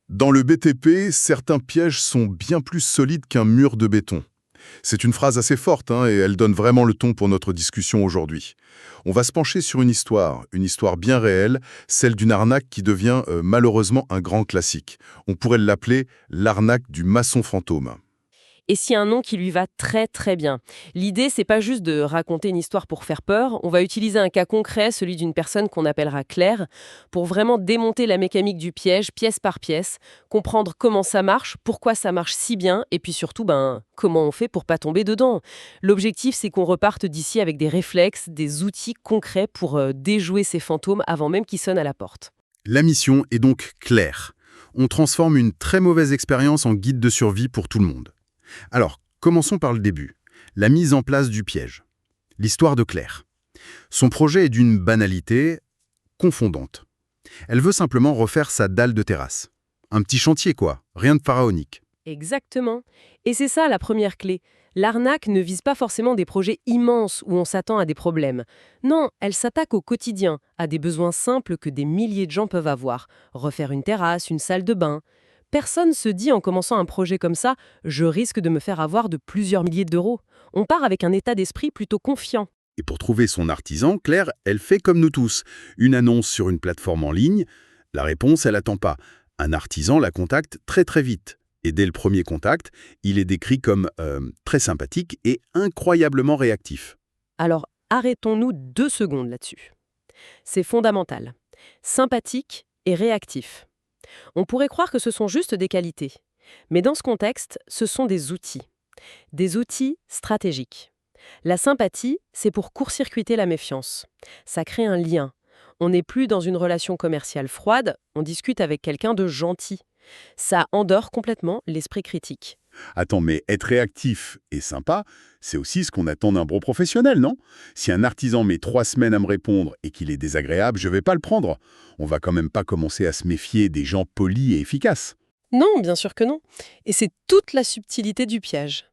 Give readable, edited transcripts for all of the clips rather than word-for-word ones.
Dans le BTP, certains pièges sont bien plus solides qu'un mur de béton. C'est une phrase assez forte, et elle donne vraiment le ton pour notre discussion aujourd'hui. On va se pencher sur une histoire bien réelle, celle d'une arnaque qui devient malheureusement un grand classique. On pourrait l'appeler l'arnaque du maçon fantôme. Et s'il y a un nom qui lui va très très bien. L'idée, c'est pas juste de raconter une histoire pour faire peur, on va utiliser un cas concret, celui d'une personne qu'on appellera Claire, pour vraiment démonter la mécanique du piège pièce par pièce, comprendre comment ça marche, pourquoi ça marche si bien, et puis surtout, comment on fait pour pas tomber dedans. L'objectif, c'est qu'on reparte d'ici avec des réflexes, des outils concrets pour déjouer ces fantômes avant même qu'ils sonnent à la porte. La mission est donc claire. On transforme une très mauvaise expérience en guide de survie pour tout le monde. Alors, commençons par le début. La mise en place du piège. L'histoire de Claire. Son projet est d'une banalité confondante. Elle veut simplement refaire sa dalle de terrasse. Un petit chantier, quoi. Rien de pharaonique. Exactement. Et c'est ça la première clé. L'arnaque ne vise pas forcément des projets immenses où on s'attend à des problèmes. Non, elle s'attaque au quotidien, à des besoins simples que des milliers de gens peuvent avoir. Refaire une terrasse, une salle de bain. Personne se dit en commençant un projet comme ça, je risque de me faire avoir de plusieurs milliers d'euros. On part avec un état d'esprit plutôt confiant. Et pour trouver son artisan, Claire, elle fait comme nous tous. Une annonce sur une plateforme en ligne. La réponse, elle attend pas. Un artisan la contacte très très vite. Et dès le premier contact, il est décrit comme très sympathique et incroyablement réactif. Alors arrêtons-nous 2 secondes là-dessus. C'est fondamental. Sympathique et réactif. On pourrait croire que ce sont juste des qualités. Mais dans ce contexte, ce sont des outils. Des outils stratégiques. La sympathie, c'est pour court-circuiter la méfiance. Ça crée un lien. On n'est plus dans une relation commerciale froide, on discute avec quelqu'un de gentil. Ça endort complètement l'esprit critique. Attends, mais être réactif et sympa, c'est aussi ce qu'on attend d'un bon professionnel, non? Si un artisan met 3 semaines à me répondre et qu'il est désagréable, je vais pas le prendre. On va quand même pas commencer à se méfier des gens polis et efficaces. Non, bien sûr que non. Et c'est toute la subtilité du piège.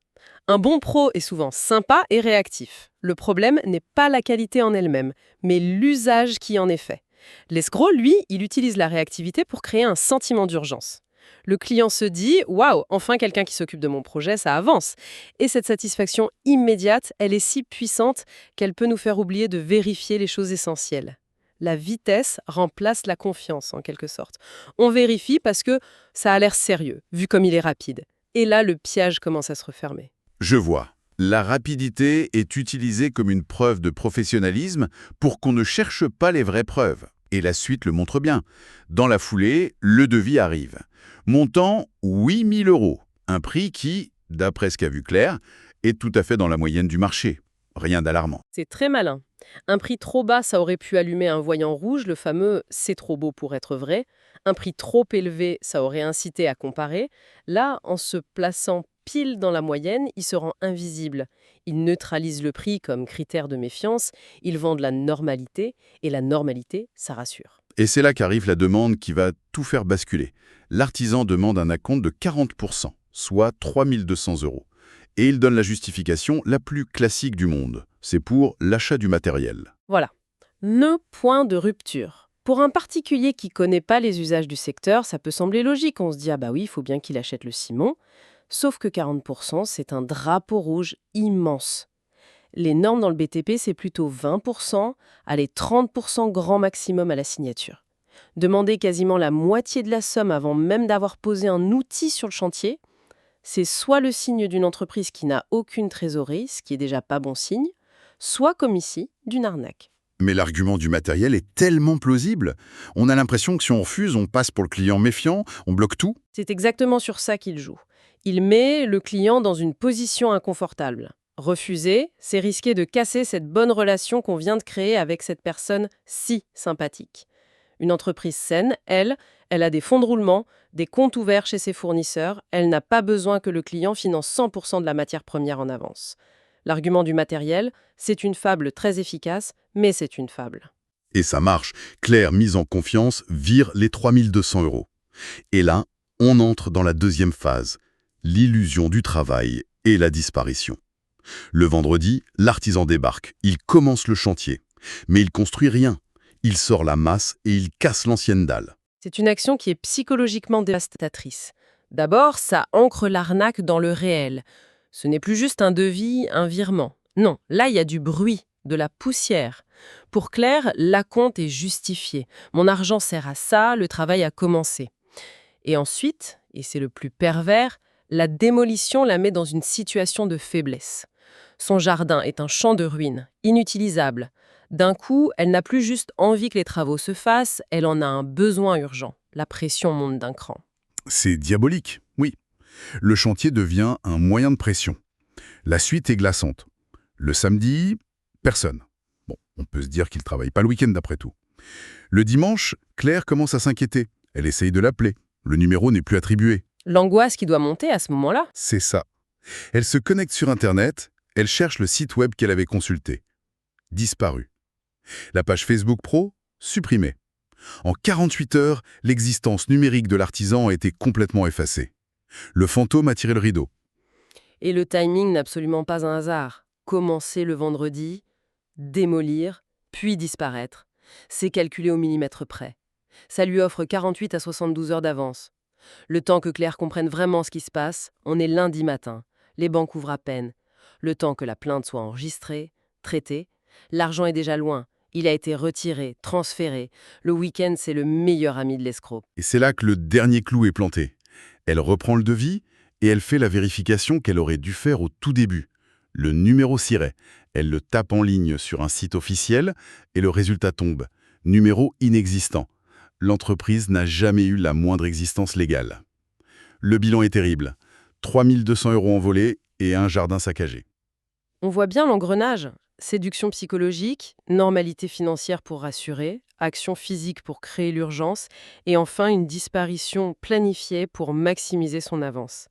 Un bon pro est souvent sympa et réactif. Le problème n'est pas la qualité en elle-même, mais l'usage qui en est fait. L'escroc, lui, il utilise la réactivité pour créer un sentiment d'urgence. Le client se dit « Waouh, enfin quelqu'un qui s'occupe de mon projet, ça avance !» Et cette satisfaction immédiate, elle est si puissante qu'elle peut nous faire oublier de vérifier les choses essentielles. La vitesse remplace la confiance, en quelque sorte. On vérifie parce que ça a l'air sérieux, vu comme il est rapide. Et là, le piège commence à se refermer. Je vois. La rapidité est utilisée comme une preuve de professionnalisme pour qu'on ne cherche pas les vraies preuves. Et la suite le montre bien. Dans la foulée, le devis arrive. Montant 8 000 €. Un prix qui, d'après ce qu'a vu Claire, est tout à fait dans la moyenne du marché. Rien d'alarmant. C'est très malin. Un prix trop bas, ça aurait pu allumer un voyant rouge, le fameux « c'est trop beau pour être vrai ». Un prix trop élevé, ça aurait incité à comparer. Là, en se plaçant pile dans la moyenne, il se rend invisible. Il neutralise le prix comme critère de méfiance, il vend de la normalité, et la normalité, ça rassure. Et c'est là qu'arrive la demande qui va tout faire basculer. L'artisan demande un acompte de 40%, soit 3 200 €. Et il donne la justification la plus classique du monde. C'est pour l'achat du matériel. Voilà. Le point de rupture. Pour un particulier qui ne connaît pas les usages du secteur, ça peut sembler logique. On se dit « Ah bah oui, il faut bien qu'il achète le ciment ». Sauf que 40%, c'est un drapeau rouge immense. Les normes dans le BTP, c'est plutôt 20%, allez 30% grand maximum à la signature. Demander quasiment la moitié de la somme avant même d'avoir posé un outil sur le chantier, c'est soit le signe d'une entreprise qui n'a aucune trésorerie, ce qui est déjà pas bon signe, soit, comme ici, d'une arnaque. Mais l'argument du matériel est tellement plausible. On a l'impression que si on refuse, on passe pour le client méfiant, on bloque tout. C'est exactement sur ça qu'il joue. Il met le client dans une position inconfortable. Refuser, c'est risquer de casser cette bonne relation qu'on vient de créer avec cette personne si sympathique. Une entreprise saine, elle a des fonds de roulement, des comptes ouverts chez ses fournisseurs, elle n'a pas besoin que le client finance 100% de la matière première en avance. L'argument du matériel, c'est une fable très efficace, mais c'est une fable. Et ça marche. Claire, mise en confiance, vire les 3 200 €. Et là, on entre dans la deuxième phase, l'illusion du travail et la disparition. Le vendredi, l'artisan débarque. Il commence le chantier. Mais il construit rien. Il sort la masse et il casse l'ancienne dalle. C'est une action qui est psychologiquement dévastatrice. D'abord, ça ancre l'arnaque dans le réel. Ce n'est plus juste un devis, un virement. Non, là, il y a du bruit, de la poussière. Pour Claire, l'acompte est justifié. Mon argent sert à ça, le travail a commencé. Et ensuite, et c'est le plus pervers, la démolition la met dans une situation de faiblesse. Son jardin est un champ de ruines, inutilisable. D'un coup, elle n'a plus juste envie que les travaux se fassent, elle en a un besoin urgent. La pression monte d'un cran. C'est diabolique, oui. Le chantier devient un moyen de pression. La suite est glaçante. Le samedi, personne. Bon, on peut se dire qu'il ne travaille pas le week-end d'après tout. Le dimanche, Claire commence à s'inquiéter. Elle essaye de l'appeler. Le numéro n'est plus attribué. L'angoisse qui doit monter à ce moment-là. C'est ça. Elle se connecte sur Internet, elle cherche le site web qu'elle avait consulté. Disparu. La page Facebook Pro, supprimée. En 48 heures, l'existence numérique de l'artisan a été complètement effacée. Le fantôme a tiré le rideau. Et le timing n'est absolument pas un hasard. Commencer le vendredi, démolir, puis disparaître. C'est calculé au millimètre près. Ça lui offre 48 à 72 heures d'avance. Le temps que Claire comprenne vraiment ce qui se passe, on est lundi matin. Les banques ouvrent à peine. Le temps que la plainte soit enregistrée, traitée, l'argent est déjà loin. Il a été retiré, transféré. Le week-end, c'est le meilleur ami de l'escroc. Et c'est là que le dernier clou est planté. Elle reprend le devis et elle fait la vérification qu'elle aurait dû faire au tout début. Le numéro siret. Elle le tape en ligne sur un site officiel et le résultat tombe. Numéro inexistant. L'entreprise n'a jamais eu la moindre existence légale. Le bilan est terrible. 3 200 € envolés et un jardin saccagé. On voit bien l'engrenage. Séduction psychologique, normalité financière pour rassurer, action physique pour créer l'urgence, et enfin une disparition planifiée pour maximiser son avance.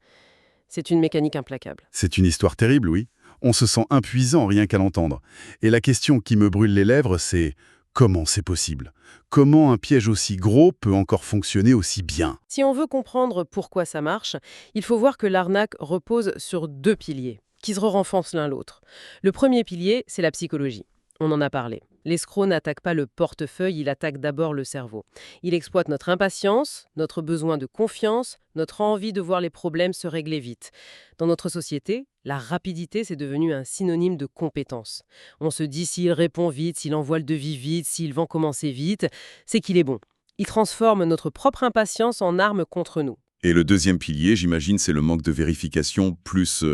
C'est une mécanique implacable. C'est une histoire terrible, oui. On se sent impuissant rien qu'à l'entendre. Et la question qui me brûle les lèvres, c'est comment c'est possible? Comment un piège aussi gros peut encore fonctionner aussi bien? Si on veut comprendre pourquoi ça marche, il faut voir que l'arnaque repose sur deux piliers, qui se renforcent l'un l'autre. Le premier pilier, c'est la psychologie. On en a parlé. L'escroc n'attaque pas le portefeuille, il attaque d'abord le cerveau. Il exploite notre impatience, notre besoin de confiance, notre envie de voir les problèmes se régler vite. Dans notre société, la rapidité, c'est devenu un synonyme de compétence. On se dit s'il répond vite, s'il envoie le devis vite, s'il vend commencer vite, c'est qu'il est bon. Il transforme notre propre impatience en arme contre nous. Et le deuxième pilier, j'imagine, c'est le manque de vérification plus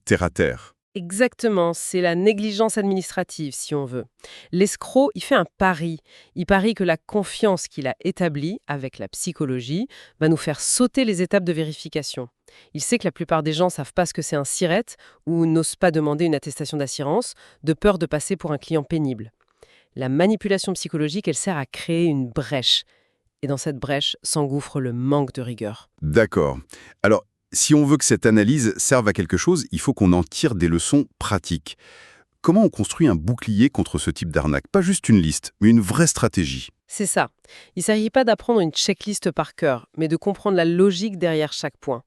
terre à terre. Exactement, c'est la négligence administrative, si on veut. L'escroc, il fait un pari. Il parie que la confiance qu'il a établie avec la psychologie va nous faire sauter les étapes de vérification. Il sait que la plupart des gens ne savent pas ce que c'est un SIRET ou n'osent pas demander une attestation d'assurance, de peur de passer pour un client pénible. La manipulation psychologique, elle sert à créer une brèche. Et dans cette brèche s'engouffre le manque de rigueur. D'accord. Alors, si on veut que cette analyse serve à quelque chose, il faut qu'on en tire des leçons pratiques. Comment on construit un bouclier contre ce type d'arnaque? Pas juste une liste, mais une vraie stratégie. C'est ça. Il ne s'agit pas d'apprendre une checklist par cœur, mais de comprendre la logique derrière chaque point.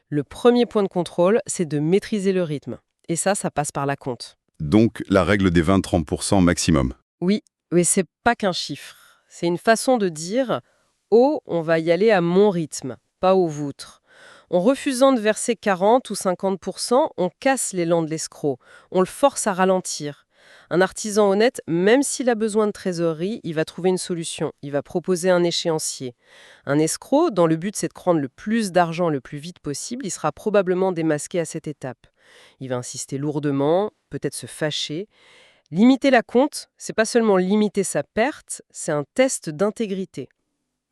Le premier point de contrôle, c'est de maîtriser le rythme. Et ça passe par la compte. Donc, la règle des 20-30% maximum. Oui, mais c'est pas qu'un chiffre. C'est une façon de dire « Oh, on va y aller à mon rythme, pas au vôtre ». En refusant de verser 40 ou 50%, on casse l'élan de l'escroc. On le force à ralentir. Un artisan honnête, même s'il a besoin de trésorerie, il va trouver une solution. Il va proposer un échéancier. Un escroc, dont le but c'est de prendre le plus d'argent le plus vite possible, il sera probablement démasqué à cette étape. Il va insister lourdement, peut-être se fâcher. Limiter la compte, c'est pas seulement limiter sa perte, c'est un test d'intégrité.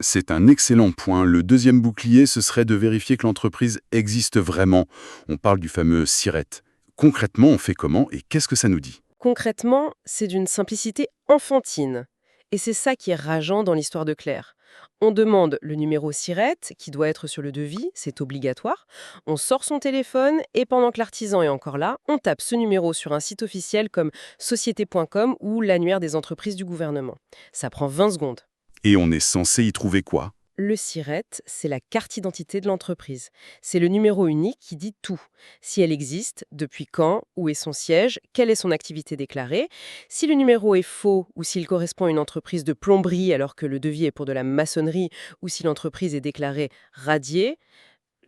C'est un excellent point. Le deuxième bouclier, ce serait de vérifier que l'entreprise existe vraiment. On parle du fameux SIRET. Concrètement, on fait comment et qu'est-ce que ça nous dit? Concrètement, c'est d'une simplicité enfantine. Et c'est ça qui est rageant dans l'histoire de Claire. On demande le numéro SIRET, qui doit être sur le devis, c'est obligatoire. On sort son téléphone et pendant que l'artisan est encore là, on tape ce numéro sur un site officiel comme société.com ou l'annuaire des entreprises du gouvernement. Ça prend 20 secondes. Et on est censé y trouver quoi? Le SIRET, c'est la carte d'identité de l'entreprise. C'est le numéro unique qui dit tout. Si elle existe, depuis quand, où est son siège, quelle est son activité déclarée. Si le numéro est faux ou s'il correspond à une entreprise de plomberie alors que le devis est pour de la maçonnerie ou si l'entreprise est déclarée radiée,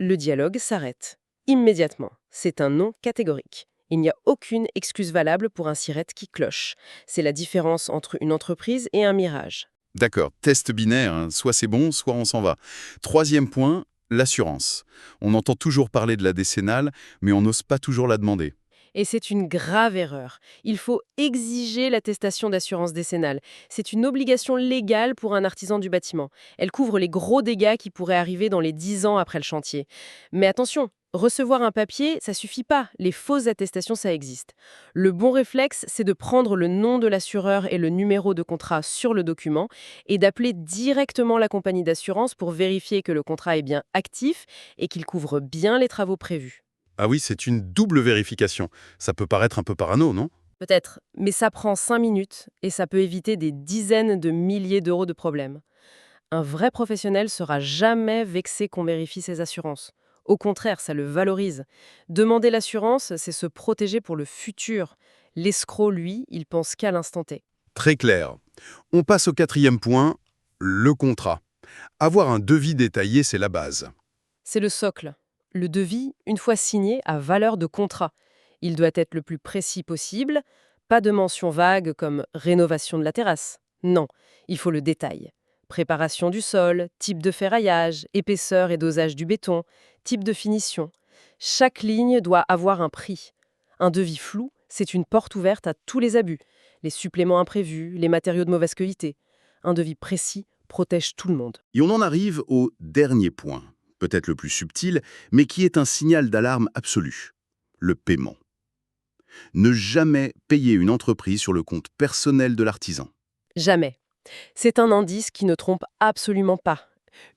le dialogue s'arrête. Immédiatement. C'est un non catégorique. Il n'y a aucune excuse valable pour un SIRET qui cloche. C'est la différence entre une entreprise et un mirage. D'accord, test binaire, hein. Soit c'est bon, soit on s'en va. Troisième point, l'assurance. On entend toujours parler de la décennale, mais on n'ose pas toujours la demander. Et c'est une grave erreur. Il faut exiger l'attestation d'assurance décennale. C'est une obligation légale pour un artisan du bâtiment. Elle couvre les gros dégâts qui pourraient arriver dans les 10 ans après le chantier. Mais attention, recevoir un papier, ça suffit pas. Les fausses attestations, ça existe. Le bon réflexe, c'est de prendre le nom de l'assureur et le numéro de contrat sur le document et d'appeler directement la compagnie d'assurance pour vérifier que le contrat est bien actif et qu'il couvre bien les travaux prévus. Ah oui, c'est une double vérification. Ça peut paraître un peu parano, non? Peut-être, mais ça prend 5 minutes et ça peut éviter des dizaines de milliers d'euros de problèmes. Un vrai professionnel sera jamais vexé qu'on vérifie ses assurances. Au contraire, ça le valorise. Demander l'assurance, c'est se protéger pour le futur. L'escroc, lui, il pense qu'à l'instant T. Très clair. On passe au quatrième point, le contrat. Avoir un devis détaillé, c'est la base. C'est le socle. Le devis, une fois signé, a valeur de contrat. Il doit être le plus précis possible, pas de mentions vagues comme rénovation de la terrasse. Non, il faut le détail. Préparation du sol, type de ferraillage, épaisseur et dosage du béton, type de finition. Chaque ligne doit avoir un prix. Un devis flou, c'est une porte ouverte à tous les abus. Les suppléments imprévus, les matériaux de mauvaise qualité. Un devis précis protège tout le monde. Et on en arrive au dernier point, peut-être le plus subtil, mais qui est un signal d'alarme absolu. Le paiement. Ne jamais payer une entreprise sur le compte personnel de l'artisan. Jamais. C'est un indice qui ne trompe absolument pas.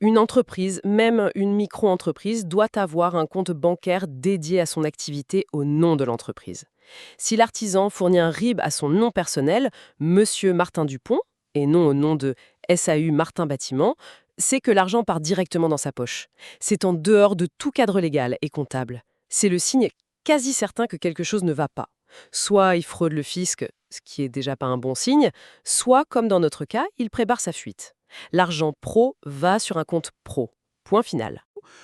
Une entreprise, même une micro-entreprise, doit avoir un compte bancaire dédié à son activité au nom de l'entreprise. Si l'artisan fournit un RIB à son nom personnel, Monsieur Martin Dupont, et non au nom de SAU Martin Bâtiment, c'est que l'argent part directement dans sa poche. C'est en dehors de tout cadre légal et comptable. C'est le signe quasi certain que quelque chose ne va pas. Soit il fraude le fisc, ce qui est déjà pas un bon signe, soit, comme dans notre cas, il prépare sa fuite. L'argent pro va sur un compte pro. Point final.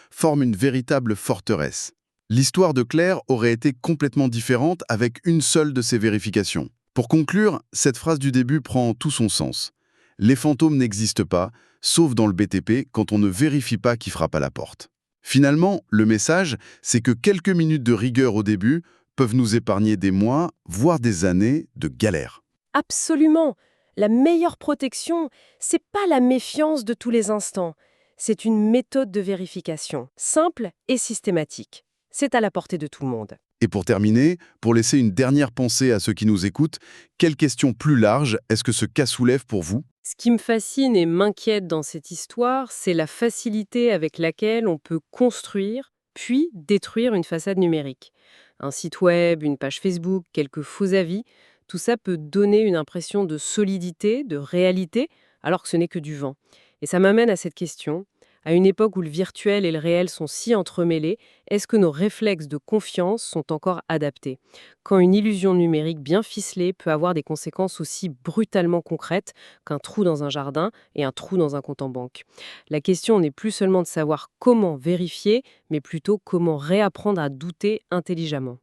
Forme une véritable forteresse. L'histoire de Claire aurait été complètement différente avec une seule de ces vérifications. Pour conclure, cette phrase du début prend tout son sens. Les fantômes n'existent pas, sauf dans le BTP quand on ne vérifie pas qui frappe à la porte. Finalement, le message, c'est que quelques minutes de rigueur au début peuvent nous épargner des mois, voire des années de galère. Absolument. La meilleure protection, c'est pas la méfiance de tous les instants. C'est une méthode de vérification, simple et systématique. C'est à la portée de tout le monde. Et pour terminer, pour laisser une dernière pensée à ceux qui nous écoutent, quelle question plus large est-ce que ce cas soulève pour vous? Ce qui me fascine et m'inquiète dans cette histoire, c'est la facilité avec laquelle on peut construire, puis détruire une façade numérique. Un site web, une page Facebook, quelques faux avis, tout ça peut donner une impression de solidité, de réalité, alors que ce n'est que du vent. Et ça m'amène à cette question. À une époque où le virtuel et le réel sont si entremêlés, est-ce que nos réflexes de confiance sont encore adaptés? Quand une illusion numérique bien ficelée peut avoir des conséquences aussi brutalement concrètes qu'un trou dans un jardin et un trou dans un compte en banque. La question n'est plus seulement de savoir comment vérifier, mais plutôt comment réapprendre à douter intelligemment.